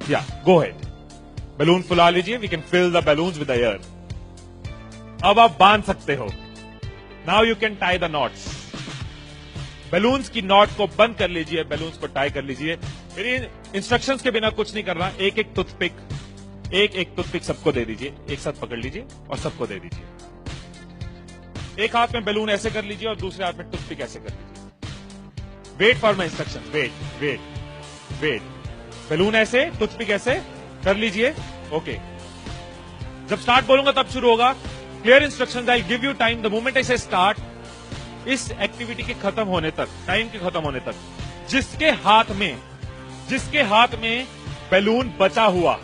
या गो head, balloon फुला लीजिए, we can fill the balloons with the air. अब आप बांध सकते हो। Now you can tie the knots. Balloons की नॉट को बंद कर लीजिए, बैलून्स को टाई कर लीजिए। मेरी इंस्ट्रक्शंस के बिना कुछ नहीं करना। एक एक टूथपिक सबको दे दीजिए, एक साथ पकड़ लीजिए और सबको दे दीजिए। एक हाथ में बैलून ऐसे कर लीजिए और दूसरे हाथ में टूथपिक ऐसे कर लीजिए। Wait for my instruction, wait. Balloon ऐसे, टूथपिक ऐसे कर लीजिए। ओके, जब स्टार्ट बोलूंगा तब शुरू होगा। Clear instructions, I give you time the moment I से स्टार्ट। इस एक्टिविटी के खत्म होने तक, टाइम के खत्म होने तक, जिसके हाथ में बैलून बचा हुआ,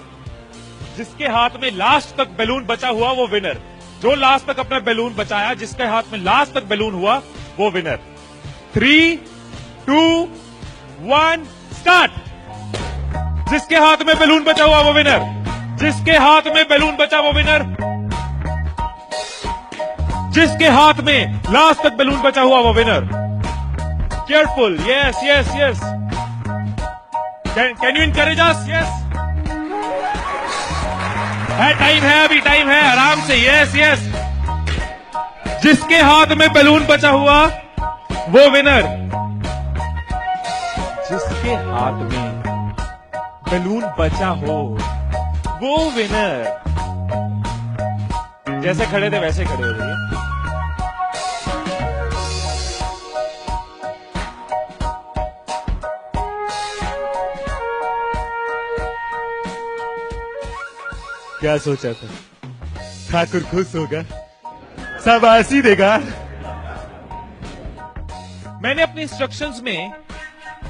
जिसके हाथ में लास्ट तक बैलून बचा हुआ वो विनर। जो लास्ट तक अपना बैलून बचाया, जिसके हाथ में लास्ट तक बैलून हुआ वो विनर। 3, 2, 1 स्टार्ट। जिसके हाथ में बैलून बचा हुआ वो विनर, जिसके हाथ में बैलून बचा वो विनर, जिसके हाथ में लास्ट तक बैलून बचा हुआ वो winner. Careful, yes. Can you encourage us? Yes, time है, अभी टाइम है, आराम से। यस। जिसके हाथ में बैलून बचा हुआ वो विनर, जिसके हाथ में बैलून बचा हो वो विनर। जैसे खड़े थे वैसे खड़े हो जाइए। क्या सोचा था? ठाकुर खुश होगा, शाबाशी देगा। मैंने अपने इंस्ट्रक्शंस में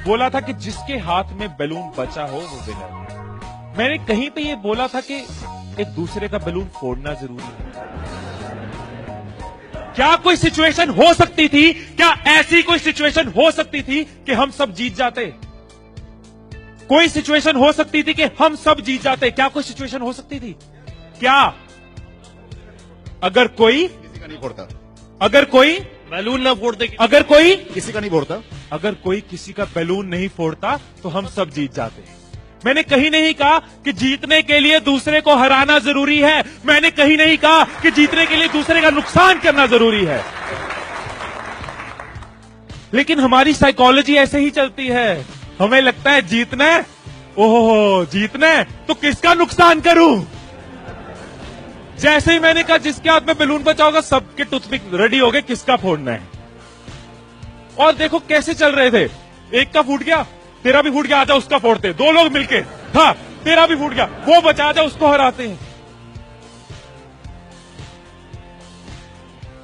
बोला था कि जिसके हाथ में बैलून बचा हो वो विनर। मैंने कहीं पे ये बोला था कि एक दूसरे का बैलून फोड़ना जरूरी है। क्या कोई सिचुएशन हो सकती थी, क्या ऐसी कोई सिचुएशन हो सकती थी कि हम सब जीत जाते? कोई सिचुएशन हो सकती थी कि हम सब जीत जाते? क्या कोई सिचुएशन हो सकती थी? क्या? अगर कोई किसी का नहीं फोड़ता, अगर कोई बैलून ना फोड़ते, अगर कोई किसी का नहीं फोड़ता, अगर कोई किसी का बैलून नहीं फोड़ता तो हम सब जीत जाते। मैंने कहीं नहीं कहा कि जीतने के लिए दूसरे को हराना जरूरी है। मैंने कहीं नहीं कहा कि जीतने के लिए दूसरे का नुकसान करना जरूरी है। लेकिन हमारी साइकोलॉजी ऐसे ही चलती है। हमें लगता है जीतना है, ओहो जीतना है तो किसका नुकसान करूं। जैसे ही मैंने कहा जिसके हाथ में बैलून बचा होगा, सबके टूथपिक रेडी हो गए, किसका फोड़ना है। और देखो कैसे चल रहे थे। एक का फूट गया, तेरा भी फूट गया, आजा उसका फोड़ते। दो लोग मिलके, हाँ तेरा भी फूट गया, वो बचा, आजा उसको हराते हैं।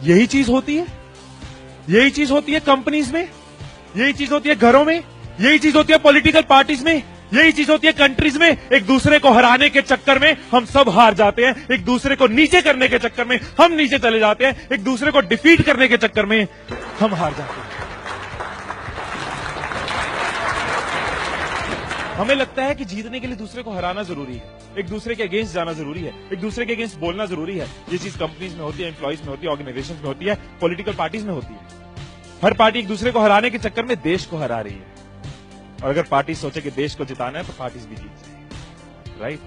यही चीज होती है, यही चीज होती है कंपनीज में, यही चीज होती है घरों में, यही चीज होती है पॉलिटिकल पार्टीज में, यही चीज होती है कंट्रीज में। एक दूसरे को हराने के चक्कर में हम सब हार जाते हैं, एक दूसरे को नीचे करने के चक्कर में हम नीचे चले जाते हैं, एक दूसरे को डिफीट करने के चक्कर में हम हार जाते हैं। हमें लगता है कि जीतने के लिए दूसरे को हराना जरूरी है, एक दूसरे के अगेंस्ट जाना जरूरी है, एक दूसरे के अगेंस्ट बोलना जरूरी है। ये चीज कंपनीज में होती है, एम्प्लॉइज में होती है, ऑर्गेनाइजेशन में होती है, पॉलिटिकल पार्टीज में होती है। हर पार्टी एक दूसरे को हराने के चक्कर में देश को हरा रही है। और अगर पार्टी सोचे कि देश को जिताना है तो पार्टीज भी जीत जाएगी, राइट।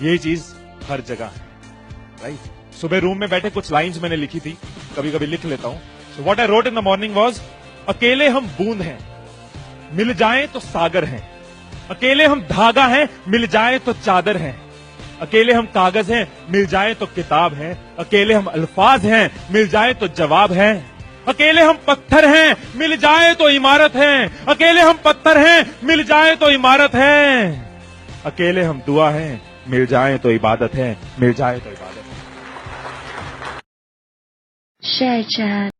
यही चीज हर जगह है, राइट। सुबह रूम में बैठे कुछ लाइंस मैंने लिखी थी, कभी कभी लिख लेता हूं। So what I wrote in the morning was, अकेले हम बूंद हैं, मिल जाएं तो सागर हैं। अकेले हम धागा हैं, मिल जाएं तो चादर हैं। अकेले हम कागज हैं, मिल जाएं तो किताब हैं। अकेले हम अल्फाज हैं, मिल जाएं तो जवाब हैं। अकेले हम पत्थर हैं, मिल जाए तो इमारत है। अकेले हम पत्थर हैं, मिल जाए तो इमारत है। अकेले हम दुआ हैं, मिल जाए तो इबादत है, मिल जाए तो इबादत है। Share chat.